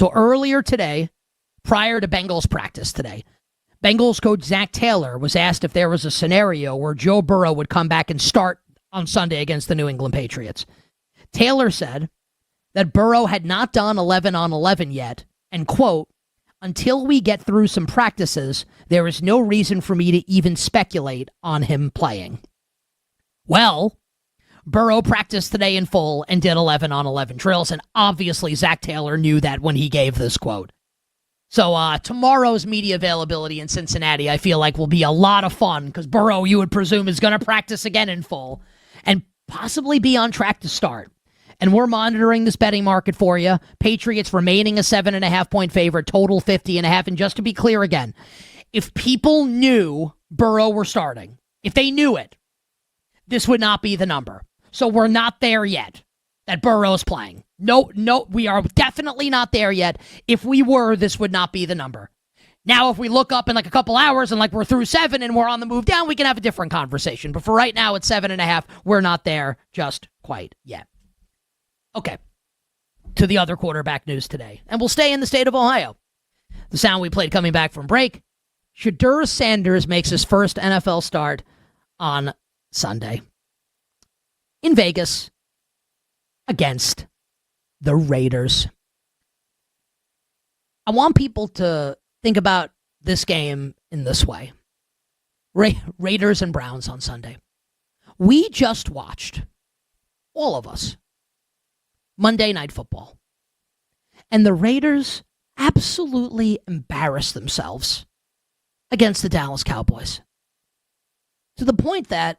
So earlier today, prior to Bengals practice today, Bengals coach Zach Taylor was asked if there was a scenario where Joe Burrow would come back and start on Sunday against the New England Patriots. Taylor said that Burrow had not done 11 on 11 yet, and, quote, until we get through some practices, there is no reason for me to even speculate on him playing. Well, Burrow practiced today in full and did 11 on 11 drills, and obviously Zach Taylor knew that when he gave this quote. So tomorrow's media availability in Cincinnati, I feel like, will be a lot of fun because Burrow, you would presume, is going to practice again in full and possibly be on track to start. And we're monitoring this betting market for you. Patriots remaining a 7.5-point favorite, total 50.5. And just to be clear again, if people knew Burrow were starting, if they knew it, this would not be the number. So we're not there yet that Burrow's playing. No, we are definitely not there yet. If we were, this would not be the number. Now, if we look up in like a couple hours and like we're through 7 and we're on the move down, we can have a different conversation. But for right now, it's 7.5. We're not there just quite yet. Okay, to the other quarterback news today. And we'll stay in the state of Ohio. The sound we played coming back from break. Shedeur Sanders makes his first NFL start on Sunday in Vegas against the Raiders. I want people to think about this game in this way. Raiders and Browns on Sunday. We just watched, all of us, Monday Night Football. And the Raiders absolutely embarrassed themselves against the Dallas Cowboys. To the point that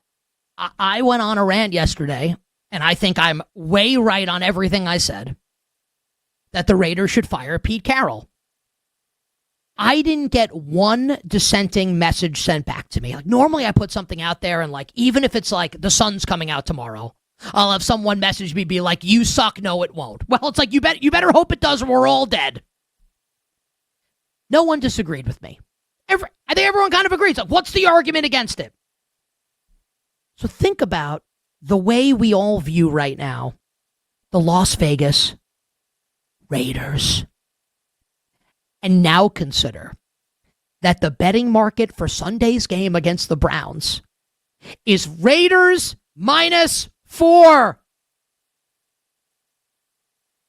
I went on a rant yesterday, and I think I'm way right on everything I said, that the Raiders should fire Pete Carroll. I didn't get one dissenting message sent back to me. Like, normally I put something out there, and like, even if it's like the sun's coming out tomorrow, I'll have someone message me, be like, you suck, no it won't. Well, it's like, you better hope it does or we're all dead. No one disagreed with me. I think everyone kind of agrees. Like, what's the argument against it? So think about the way we all view right now the Las Vegas Raiders. And now consider that the betting market for Sunday's game against the Browns is Raiders -4.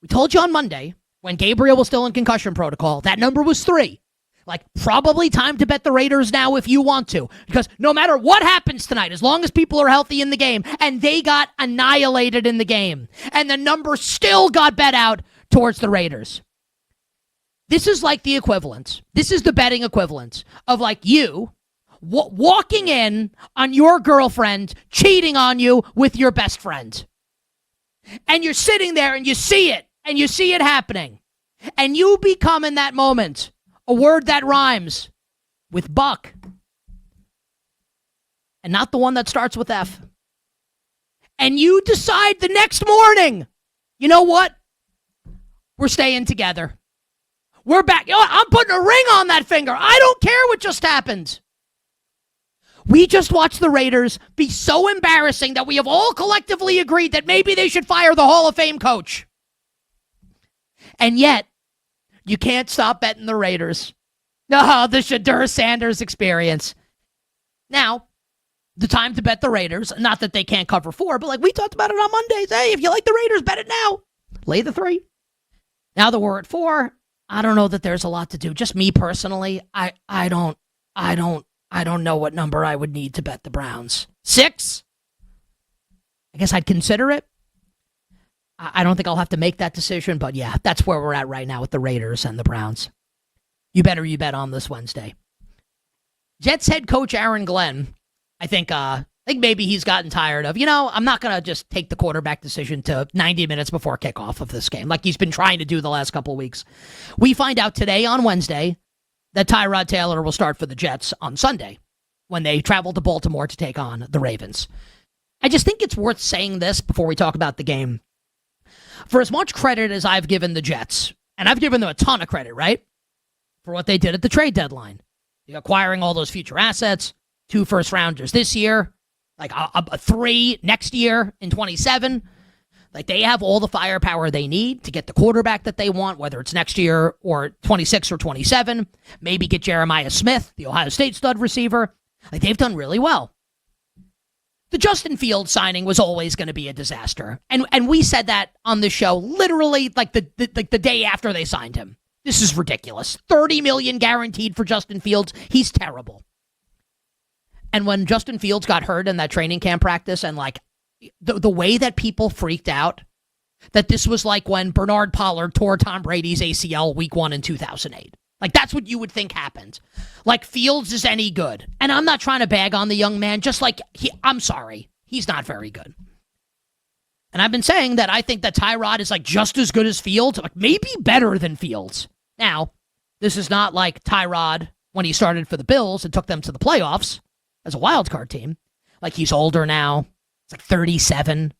We told you on Monday, when Gabriel was still in concussion protocol, that number was 3. Like, probably time to bet the Raiders now if you want to. Because no matter what happens tonight, as long as people are healthy in the game, and they got annihilated in the game, and the number still got bet out towards the Raiders. This is like the equivalent. This is the betting equivalent of like you walking in on your girlfriend cheating on you with your best friend. And you're sitting there and you see it, and you see it happening. And you become in that moment a word that rhymes with Buck. And not the one that starts with F. And you decide the next morning, you know what? We're staying together. We're back. You know what? I'm putting a ring on that finger. I don't care what just happened. We just watched the Raiders be so embarrassing that we have all collectively agreed that maybe they should fire the Hall of Fame coach. And yet, you can't stop betting the Raiders. No, the Shedeur Sanders experience. Now, the time to bet the Raiders, not that they can't cover 4, but like we talked about it on Mondays. Hey, if you like the Raiders, bet it now. Lay the 3. Now that we're at 4, I don't know that there's a lot to do. Just me personally, I don't know what number I would need to bet the Browns. 6? I guess I'd consider it. I don't think I'll have to make that decision, but yeah, that's where we're at right now with the Raiders and the Browns. You bet on this Wednesday. Jets head coach Aaron Glenn, I think maybe he's gotten tired of, I'm not going to just take the quarterback decision to 90 minutes before kickoff of this game, like he's been trying to do the last couple of weeks. We find out today on Wednesday that Tyrod Taylor will start for the Jets on Sunday when they travel to Baltimore to take on the Ravens. I just think it's worth saying this before we talk about the game. For as much credit as I've given the Jets, and I've given them a ton of credit, right, for what they did at the trade deadline, acquiring all those future assets, 2 first-rounders this year, like a 3 next year in 27, Like, they have all the firepower they need to get the quarterback that they want, whether it's next year or 26 or 27. Maybe get Jeremiah Smith, the Ohio State stud receiver. Like, they've done really well. The Justin Fields signing was always going to be a disaster. And we said that on the show literally like the day after they signed him. This is ridiculous. $30 million guaranteed for Justin Fields. He's terrible. And when Justin Fields got hurt in that training camp practice, and like the way that people freaked out, that this was like when Bernard Pollard tore Tom Brady's ACL week 1 in 2008. Like, that's what you would think happened. Like, Fields is any good. And I'm not trying to bag on the young man, just like, I'm sorry, he's not very good. And I've been saying that I think that Tyrod is like just as good as Fields, like maybe better than Fields. Now, this is not like Tyrod when he started for the Bills and took them to the playoffs as a wild card team. Like, he's older now. It's like 37.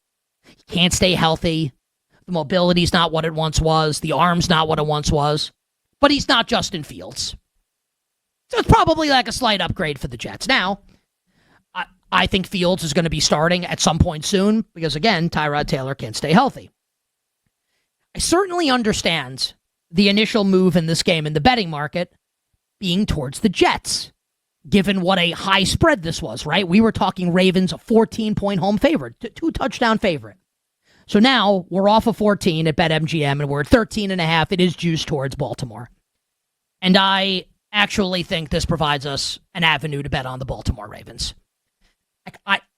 He can't stay healthy. The mobility's not what it once was. The arm's not what it once was. But he's not Justin Fields. So it's probably like a slight upgrade for the Jets. Now, I think Fields is going to be starting at some point soon because, again, Tyrod Taylor can't stay healthy. I certainly understand the initial move in this game in the betting market being towards the Jets, given what a high spread this was, right? We were talking Ravens a 14-point home favorite, 2-touchdown favorite. So now we're off of 14 at BetMGM and we're at 13.5. It is juiced towards Baltimore. And I actually think this provides us an avenue to bet on the Baltimore Ravens.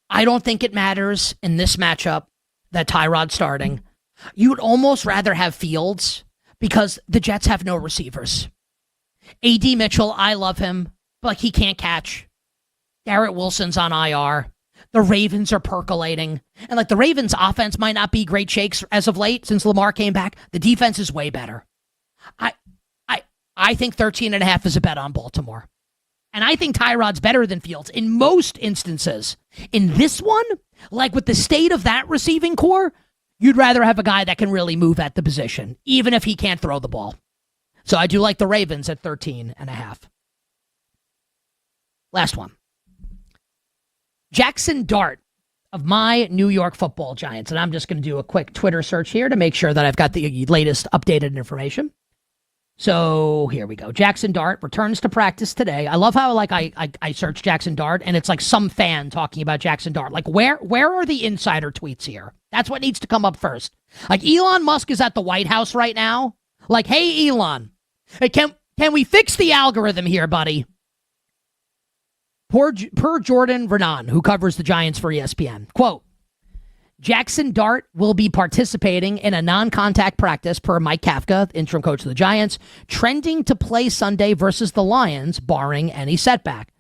I don't think it matters in this matchup that Tyrod's starting. You would almost rather have Fields because the Jets have no receivers. A.D. Mitchell, I love him, but like, he can't catch. Garrett Wilson's on IR. The Ravens are percolating. And like, the Ravens offense might not be great shakes as of late since Lamar came back. The defense is way better. I think 13.5 is a bet on Baltimore. And I think Tyrod's better than Fields in most instances. In this one, like with the state of that receiving core, you'd rather have a guy that can really move at the position, even if he can't throw the ball. So I do like the Ravens at 13.5. Last one. Jaxson Dart of my New York Football Giants. And I'm just going to do a quick Twitter search here to make sure that I've got the latest updated information. So here we go. Jaxson Dart returns to practice today. I love how like I search Jaxson Dart and it's like some fan talking about Jaxson Dart. Like where are the insider tweets here? That's what needs to come up first. Like Elon Musk is at the White House right now. Like, hey Elon, hey, can we fix the algorithm here, buddy? Per Jordan Vernon, who covers the Giants for ESPN, quote, Jaxson Dart will be participating in a non-contact practice per Mike Kafka, interim coach of the Giants, trending to play Sunday versus the Lions, barring any setback.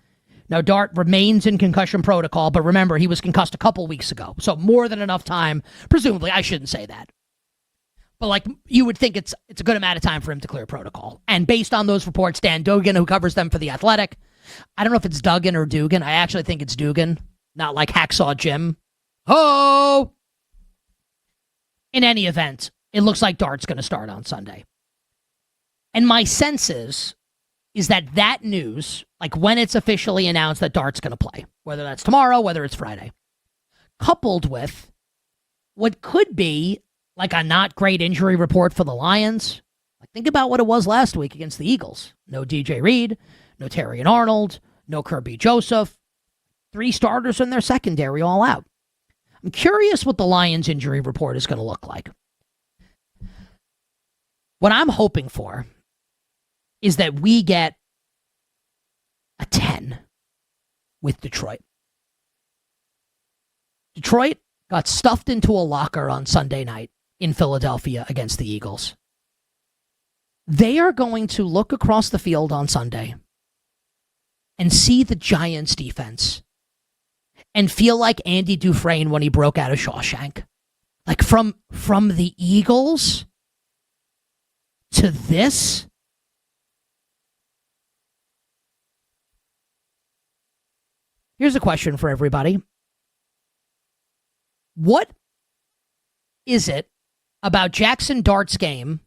Now, Dart remains in concussion protocol, but remember, he was concussed a couple weeks ago, so more than enough time. Presumably, I shouldn't say that. But like, you would think it's a good amount of time for him to clear protocol. And based on those reports, Dan Dugan, who covers them for The Athletic, I don't know if it's Duggan or Dugan. I actually think it's Dugan, not like Hacksaw Jim. Ho! In any event, it looks like Dart's going to start on Sunday. And my sense is that news, like when it's officially announced that Dart's going to play, whether that's tomorrow, whether it's Friday, coupled with what could be like a not great injury report for the Lions. Like, think about what it was last week against the Eagles. No DJ Reed, no Terry and Arnold, no Kirby Joseph. 3 starters in their secondary all out. I'm curious what the Lions injury report is going to look like. What I'm hoping for is that we get a 10 with Detroit. Detroit got stuffed into a locker on Sunday night in Philadelphia against the Eagles. They are going to look across the field on Sunday and see the Giants defense and feel like Andy Dufresne when he broke out of Shawshank. Like from the Eagles to this. Here's a question for everybody. What is it about Jaxson Dart's game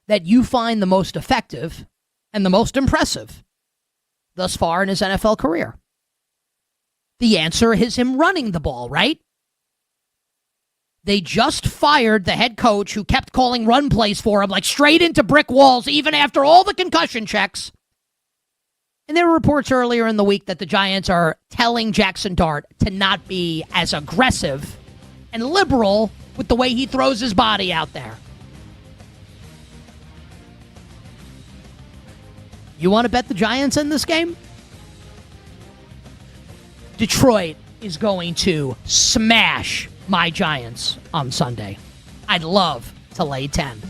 that you find the most effective and the most impressive thus far in his NFL career? The answer is him running the ball, right? They just fired the head coach who kept calling run plays for him, like straight into brick walls, even after all the concussion checks. And there were reports earlier in the week that the Giants are telling Jaxson Dart to not be as aggressive and liberal with the way he throws his body out there. You want to bet the Giants in this game? Detroit is going to smash my Giants on Sunday. I'd love to lay 10.